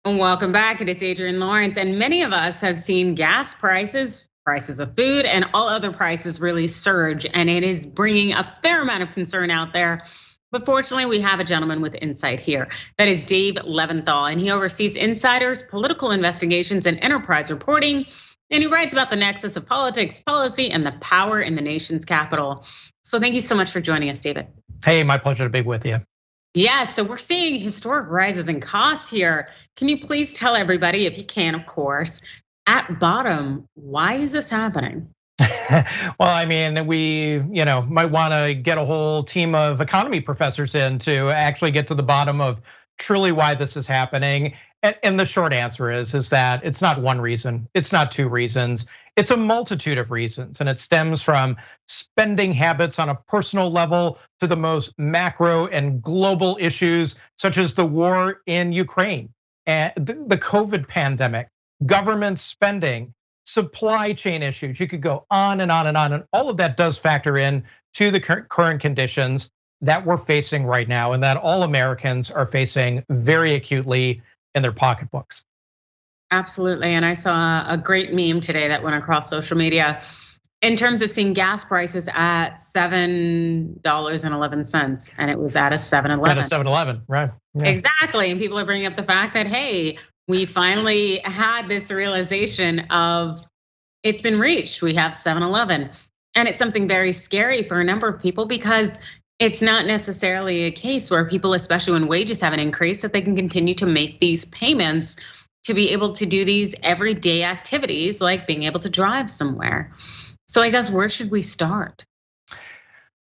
Welcome back. It is Adrienne Lawrence, and many of us have seen gas prices, prices of food, and all other prices really surge, and it is bringing a fair amount of concern out there. But fortunately, we have a gentleman with insight here. That is Dave Levinthal, and he oversees insiders, political investigations, and enterprise reporting. And he writes about the nexus of politics, policy, and the power in the nation's capital. So thank you so much for joining us, David. Hey, my pleasure to be with you. Yeah, so we're seeing historic rises in costs here. Can you please tell everybody, if you can, of course, at bottom, why is this happening? Well, I mean, we might want to get a whole team of economy professors in to actually get to the bottom of truly why this is happening. And the short answer is that it's not one reason, it's not two reasons, it's a multitude of reasons. And it stems from spending habits on a personal level to the most macro and global issues, such as the war in Ukraine and the COVID pandemic, government spending, supply chain issues. You could go on and on and on. And all of that does factor in to the current conditions that we're facing right now, and that all Americans are facing very acutely in their pocketbooks. Absolutely, and I saw a great meme today that went across social media in terms of seeing gas prices at $7.11, and it was at a 7-Eleven. At a 7-Eleven, right? Yeah. Exactly, and people are bringing up the fact that, hey, we finally had this realization of it's been reached. We have 7-Eleven, and it's something very scary for a number of people because it's not necessarily a case where people, especially when wages haven't increased, that they can continue to make these payments to be able to do these everyday activities like being able to drive somewhere. So I guess where should we start?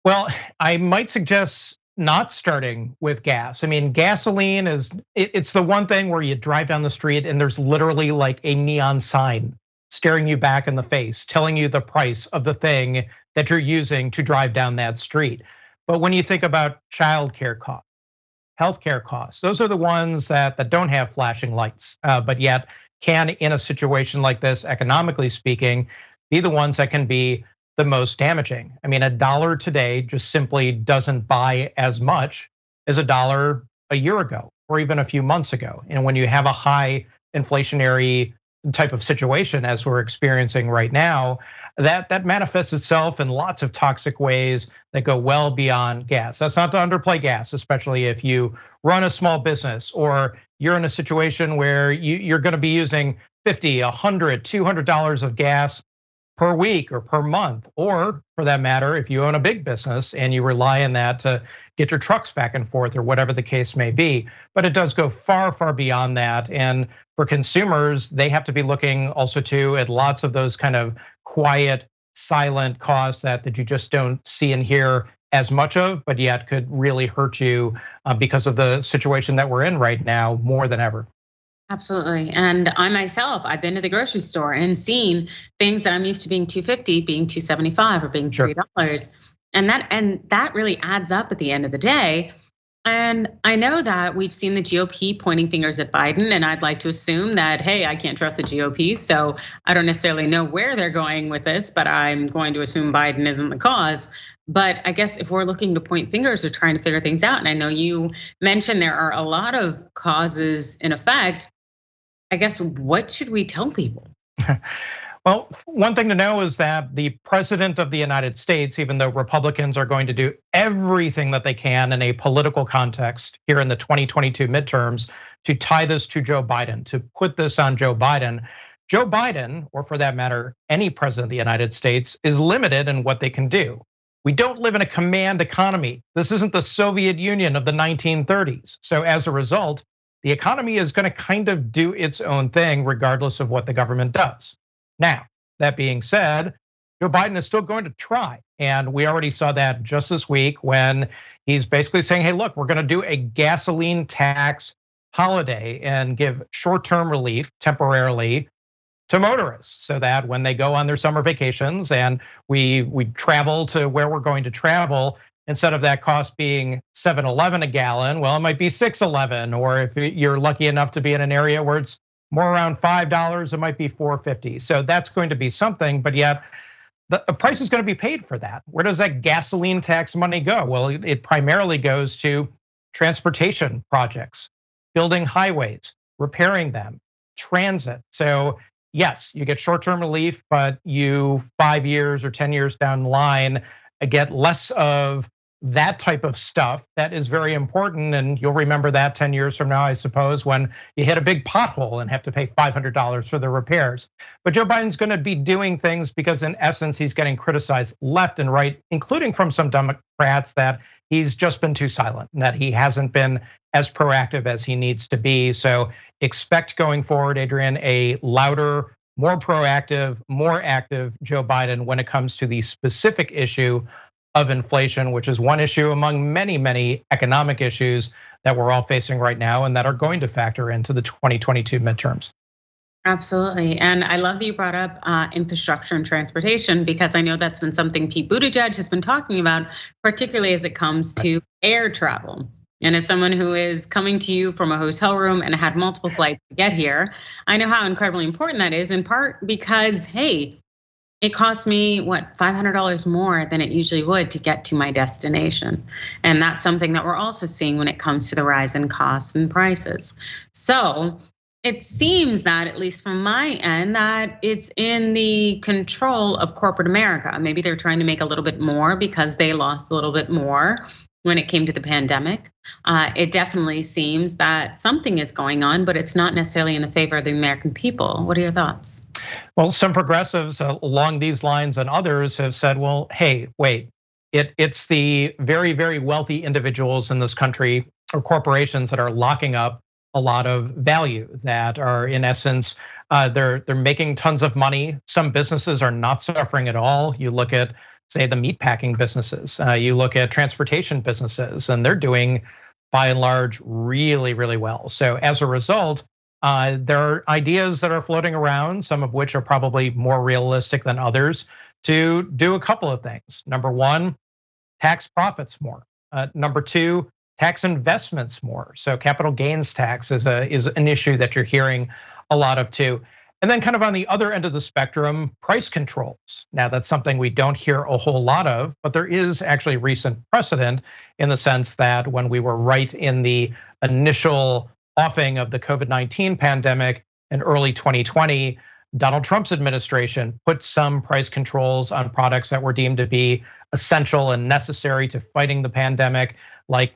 Well, I might suggest not starting with gas. I mean, gasoline it's the one thing where you drive down the street and there's literally like a neon sign staring you back in the face, telling you the price of the thing that you're using to drive down that street. But when you think about childcare costs, healthcare costs, those are the ones that don't have flashing lights, but yet can, in a situation like this, economically speaking, be the ones that can be the most damaging. I mean, $1 today just simply doesn't buy as much as $1 a year ago or even a few months ago. And when you have a high inflationary type of situation as we're experiencing right now, that manifests itself in lots of toxic ways that go well beyond gas. That's not to underplay gas, especially if you run a small business or you're in a situation where you're going to be using $50, $100, $200 of gas per week or per month, or for that matter, if you own a big business and you rely on that to get your trucks back and forth or whatever the case may be. But it does go far, far beyond that. And for consumers, they have to be looking also too at lots of those kind of quiet, silent costs that you just don't see and hear as much of, but yet could really hurt you because of the situation that we're in right now more than ever. Absolutely, and I myself, I've been to the grocery store and seen things that I'm used to being $2.50, being $2.75, or being $3, and that really adds up at the end of the day. And I know that we've seen the GOP pointing fingers at Biden, and I'd like to assume that, hey, I can't trust the GOP, so I don't necessarily know where they're going with this, but I'm going to assume Biden isn't the cause. But I guess if we're looking to point fingers or trying to figure things out, and I know you mentioned there are a lot of causes in effect, I guess what should we tell people? Well, one thing to know is that the president of the United States, even though Republicans are going to do everything that they can in a political context here in the 2022 midterms to tie this to Joe Biden, to put this on Joe Biden, or for that matter, any president of the United States, is limited in what they can do. We don't live in a command economy. This isn't the Soviet Union of the 1930s. So as a result, the economy is going to kind of do its own thing regardless of what the government does. Now, that being said, Joe Biden is still going to try. And we already saw that just this week when he's basically saying, hey, look, we're going to do a gasoline tax holiday and give short-term relief temporarily to motorists so that when they go on their summer vacations and we travel to where we're going to travel, instead of that cost being $7.11 a gallon, well, it might be $6.11, or if you're lucky enough to be in an area where it's more around $5, it might be $4.50. So that's going to be something, but yet the price is going to be paid for that. Where does that gasoline tax money go? Well, it primarily goes to transportation projects, building highways, repairing them, transit. So yes, you get short-term relief, but you 5 years or 10 years down the line get less of that type of stuff that is very important. And you'll remember that 10 years from now, I suppose, when you hit a big pothole and have to pay $500 for the repairs. But Joe Biden's gonna be doing things because in essence, he's getting criticized left and right, including from some Democrats, that he's just been too silent and that he hasn't been as proactive as he needs to be. So expect going forward, Adrienne, a louder, more proactive, more active Joe Biden when it comes to the specific issue of inflation, which is one issue among many, many economic issues that we're all facing right now and that are going to factor into the 2022 midterms. Absolutely, and I love that you brought up infrastructure and transportation, because I know that's been something Pete Buttigieg has been talking about, particularly as it comes to air travel. And as someone who is coming to you from a hotel room and had multiple flights to get here, I know how incredibly important that is, in part because, hey, it cost me what, $500 more than it usually would to get to my destination. And that's something that we're also seeing when it comes to the rise in costs and prices. So it seems that, at least from my end, that it's in the control of corporate America. Maybe they're trying to make a little bit more because they lost a little bit more when it came to the pandemic. It definitely seems that something is going on, but it's not necessarily in the favor of the American people. What are your thoughts? Well, some progressives along these lines and others have said, well, hey, wait, it's the very, very wealthy individuals in this country or corporations that are locking up a lot of value, that are in essence, they're making tons of money. Some businesses are not suffering at all. You look at, say, the meatpacking businesses, you look at transportation businesses, and they're doing by and large really, really well. So as a result, there are ideas that are floating around, some of which are probably more realistic than others, to do a couple of things. Number one, tax profits more. Number two, tax investments more. So capital gains tax is an issue that you're hearing a lot of too. And then kind of on the other end of the spectrum, price controls. Now that's something we don't hear a whole lot of, but there is actually recent precedent in the sense that when we were right in the initial offing of the COVID-19 pandemic in early 2020, Donald Trump's administration put some price controls on products that were deemed to be essential and necessary to fighting the pandemic, like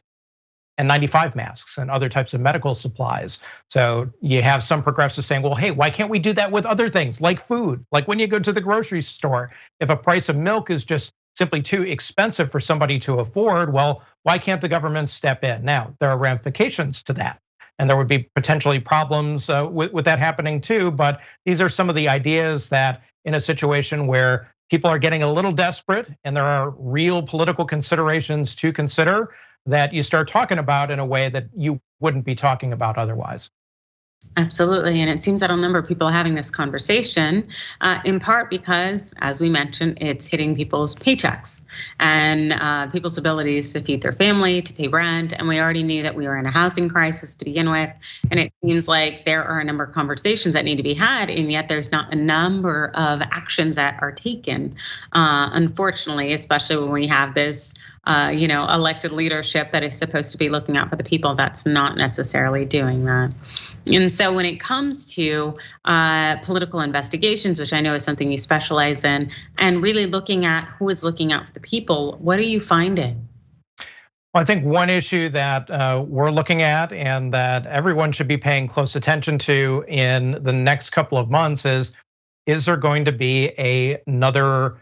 N95 masks and other types of medical supplies. So you have some progressives saying, well, hey, why can't we do that with other things like food? Like when you go to the grocery store, if a price of milk is just simply too expensive for somebody to afford, well, why can't the government step in? Now, there are ramifications to that, and there would be potentially problems with that happening too. But these are some of the ideas that, in a situation where people are getting a little desperate and there are real political considerations to consider, that you start talking about in a way that you wouldn't be talking about otherwise. Absolutely, and it seems that a number of people are having this conversation, in part because, as we mentioned, it's hitting people's paychecks and people's abilities to feed their family, to pay rent, and we already knew that we were in a housing crisis to begin with, and it seems like there are a number of conversations that need to be had, and yet there's not a number of actions that are taken, unfortunately, especially when we have this elected leadership that is supposed to be looking out for the people, that's not necessarily doing that. And so when it comes to political investigations, which I know is something you specialize in, and really looking at who is looking out for the people, what are you finding? Well, I think one issue that we're looking at and that everyone should be paying close attention to in the next couple of months is there going to be another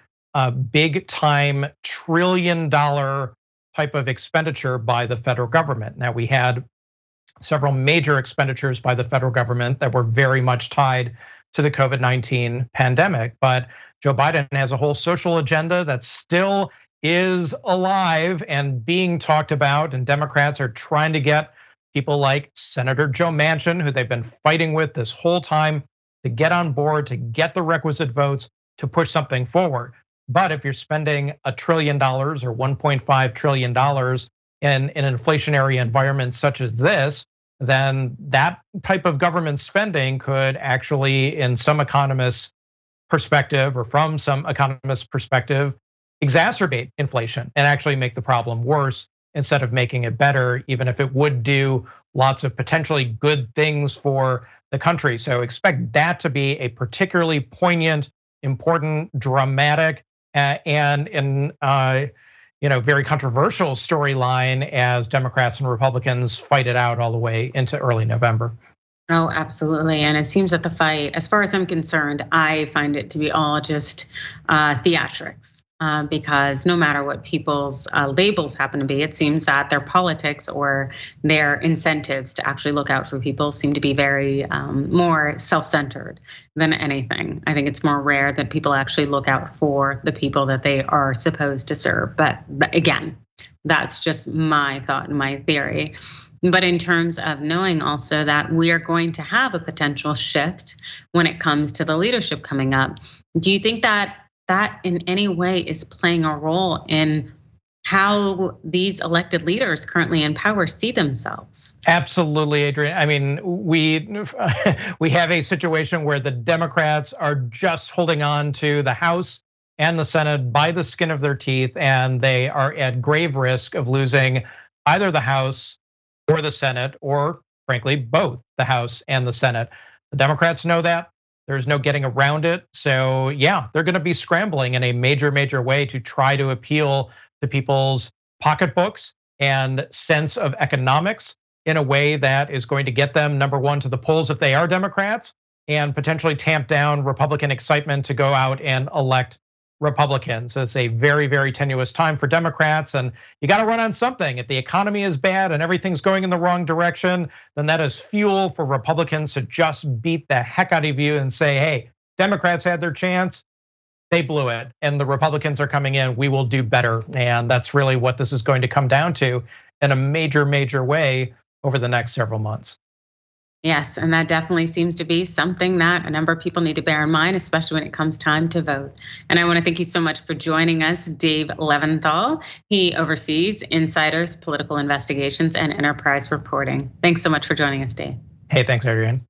big time $1 trillion type of expenditure by the federal government? Now, we had several major expenditures by the federal government that were very much tied to the COVID-19 pandemic, but Joe Biden has a whole social agenda that still is alive and being talked about, and Democrats are trying to get people like Senator Joe Manchin, who they've been fighting with this whole time, to get on board, to get the requisite votes to push something forward. But if you're spending $1 trillion or $1.5 trillion in an inflationary environment such as this, then that type of government spending could actually, in some economists' perspective or from some economists' perspective, exacerbate inflation and actually make the problem worse instead of making it better, even if it would do lots of potentially good things for the country. So expect that to be a particularly poignant, important, dramatic, and very controversial storyline as Democrats and Republicans fight it out all the way into early November. Oh, absolutely. And it seems that the fight, as far as I'm concerned, I find it to be all just theatrics. Because no matter what people's labels happen to be, it seems that their politics or their incentives to actually look out for people seem to be very more self-centered than anything. I think it's more rare that people actually look out for the people that they are supposed to serve. But again, that's just my thought and my theory. But in terms of knowing also that we are going to have a potential shift when it comes to the leadership coming up, do you think that in any way is playing a role in how these elected leaders currently in power see themselves? Absolutely, Adrienne. I mean, we have a situation where the Democrats are just holding on to the House and the Senate by the skin of their teeth, and they are at grave risk of losing either the House or the Senate, or frankly, both the House and the Senate. The Democrats know that. There's no getting around it. So yeah, they're going to be scrambling in a major way to try to appeal to people's pocketbooks and sense of economics in a way that is going to get them, number one, to the polls if they are Democrats, and potentially tamp down Republican excitement to go out and elect Republicans. It's a very tenuous time for Democrats, and you got to run on something. If the economy is bad and everything's going in the wrong direction, then that is fuel for Republicans to just beat the heck out of you and say, hey, Democrats had their chance, they blew it, and the Republicans are coming in, we will do better. And that's really what this is going to come down to in a major way over the next several months. Yes, and that definitely seems to be something that a number of people need to bear in mind, especially when it comes time to vote. And I want to thank you so much for joining us, Dave Levinthal. He oversees Insiders, Political Investigations, and Enterprise Reporting. Thanks so much for joining us, Dave. Hey, thanks, Adrienne.